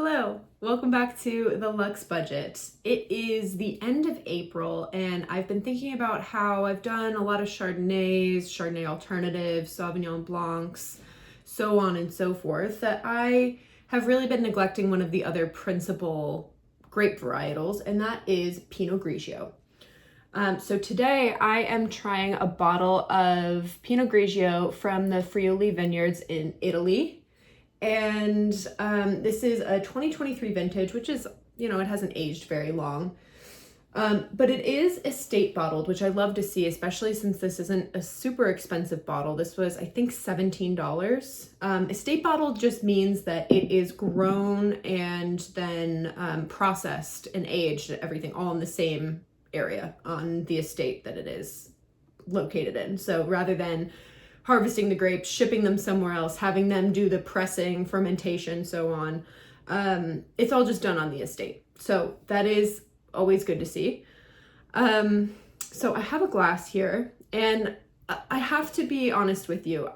Hello, welcome back to the Luxe Budget. It is the end of April and I've been thinking about how I've done a lot of Chardonnays, Chardonnay alternatives, Sauvignon Blancs, so on and so forth, that I have really been neglecting one of the other principal grape varietals, and that is Pinot Grigio. So today I am trying a bottle of Pinot Grigio from the Friuli vineyards in Italy. And this is a 2023 vintage, which is, it hasn't aged very long. But it is estate bottled, which I love to see, especially since this isn't a super expensive bottle. This was, I think, $17. Estate bottled just means that it is grown and then processed and aged, everything all in the same area on the estate that it is located in. So rather than harvesting the grapes, shipping them somewhere else, having them do the pressing, fermentation, so on, it's all just done on the estate. So that is always good to see. So I have a glass here, and I have to be honest with you.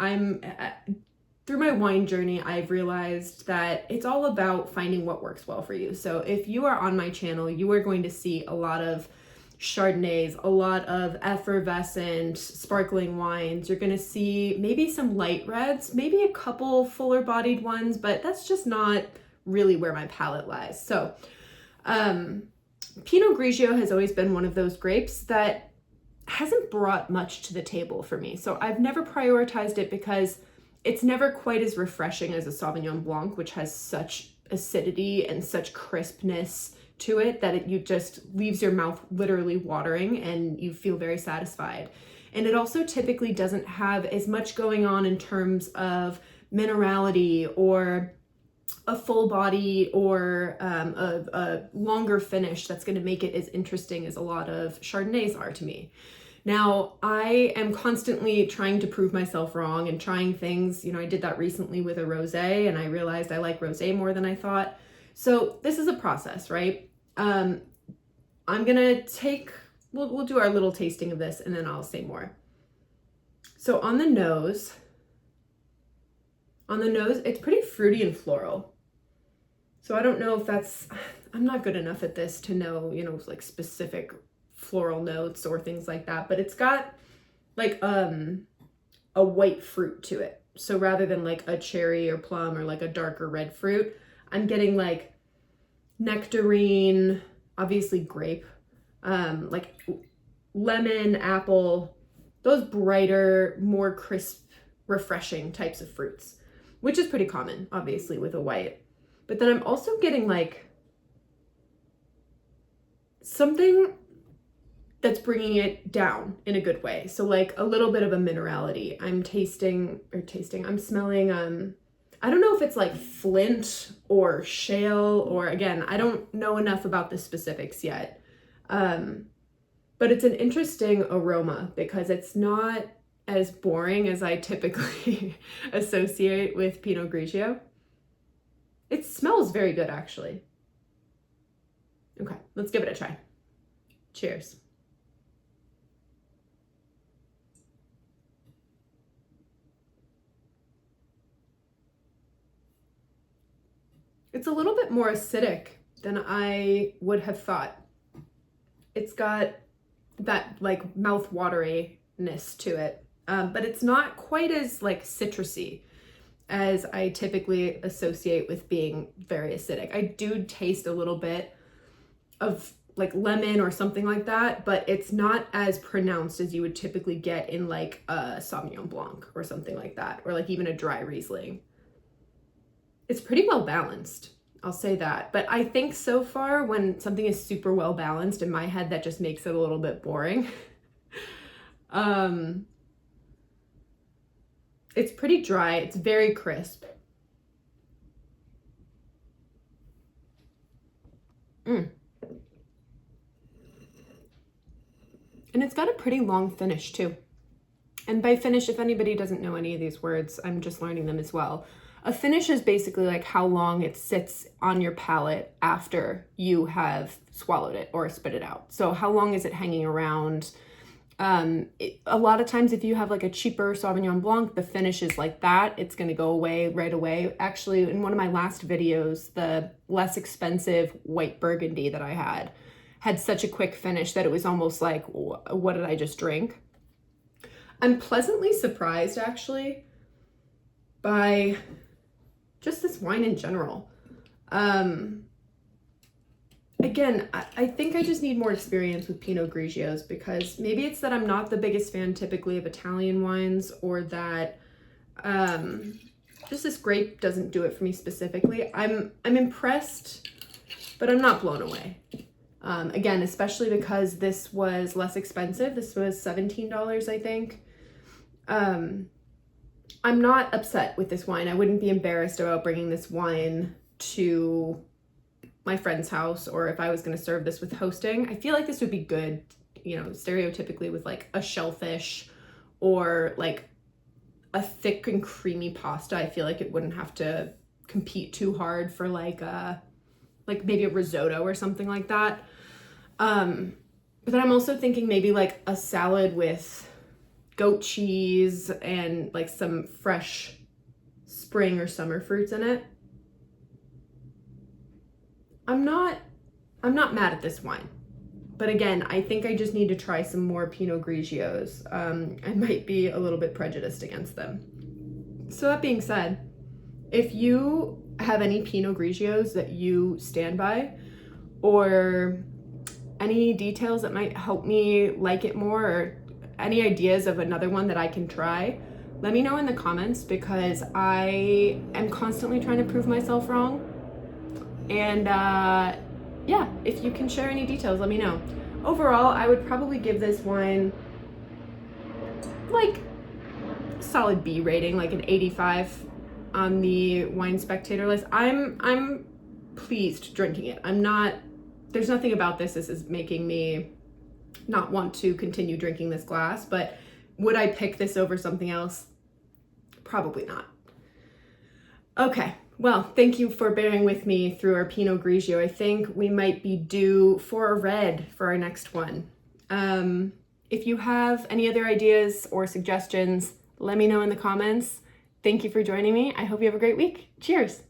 Through my wine journey, I've realized that it's all about finding what works well for you. So if you are on my channel, you are going to see a lot of Chardonnays, a lot of effervescent sparkling wines. You're going to see maybe some light reds, maybe a couple fuller bodied ones, but that's just not really where my palate lies. So Pinot Grigio has always been one of those grapes that hasn't brought much to the table for me. So I've never prioritized it because it's never quite as refreshing as a Sauvignon Blanc, which has such acidity and such crispness to it that you just leaves your mouth literally watering and you feel very satisfied. And it also typically doesn't have as much going on in terms of minerality or a full body or a longer finish that's going to make it as interesting as a lot of Chardonnays are to me. Now, I am constantly trying to prove myself wrong and trying things. I did that recently with a rosé, and I realized I like rosé more than I thought. So this is a process, right? I'm gonna we'll do our little tasting of this and then I'll say more. So on the nose, it's pretty fruity and floral. So I don't know if I'm not good enough at this to know, like specific floral notes or things like that, but it's got like a white fruit to it. So rather than like a cherry or plum or like a darker red fruit, I'm getting like nectarine, obviously grape, like lemon, apple, those brighter, more crisp, refreshing types of fruits, which is pretty common, obviously, with a white. But then I'm also getting like something that's bringing it down in a good way. So like a little bit of a minerality. I'm smelling, I don't know if it's like flint or shale, or again, I don't know enough about the specifics yet. But it's an interesting aroma because it's not as boring as I typically associate with Pinot Grigio. It smells very good, actually. Okay, let's give it a try. Cheers. It's a little bit more acidic than I would have thought. It's got that like mouth-wateriness to it, but it's not quite as like citrusy as I typically associate with being very acidic. I do taste a little bit of like lemon or something like that, but it's not as pronounced as you would typically get in like a Sauvignon Blanc or something like that, or like even a dry Riesling. It's pretty well balanced, I'll say that. But I think so far when something is super well balanced, in my head, that just makes it a little bit boring. It's pretty dry. It's very crisp. And it's got a pretty long finish too. And by finish, if anybody doesn't know any of these words, I'm just learning them as well. A finish is basically like how long it sits on your palate after you have swallowed it or spit it out. So how long is it hanging around? A lot of times if you have like a cheaper Sauvignon Blanc, the finish is like that. It's going to go away right away. Actually, in one of my last videos, the less expensive white Burgundy that I had such a quick finish that it was almost like, what did I just drink? I'm pleasantly surprised actually by just this wine in general. Again, I think I just need more experience with Pinot Grigios, because maybe it's that I'm not the biggest fan typically of Italian wines, or that just this grape doesn't do it for me specifically. I'm impressed, but I'm not blown away. Again, especially because this was less expensive. This was $17, I think. I'm not upset with this wine. I wouldn't be embarrassed about bringing this wine to my friend's house, or if I was going to serve this with hosting. I feel like this would be good, you know, stereotypically with like a shellfish or like a thick and creamy pasta. I feel like it wouldn't have to compete too hard for like maybe a risotto or something like that. But I'm also thinking maybe like a salad with goat cheese and like some fresh spring or summer fruits in it. I'm not mad at this wine, but again, I think I just need to try some more Pinot Grigios. I might be a little bit prejudiced against them. So that being said, if you have any Pinot Grigios that you stand by, or any details that might help me like it more, or any ideas of another one that I can try, let me know in the comments, because I am constantly trying to prove myself wrong. And yeah, if you can share any details, let me know. Overall, I would probably give this wine like solid B rating, like an 85 on the Wine Spectator list. I'm pleased drinking it. There's nothing about this is making me not want to continue drinking this glass, but would I pick this over something else? Probably not. Okay. Well, thank you for bearing with me through our Pinot Grigio. I think we might be due for a red for our next one. If you have any other ideas or suggestions, let me know in the comments. Thank you for joining me. I hope you have a great week. Cheers.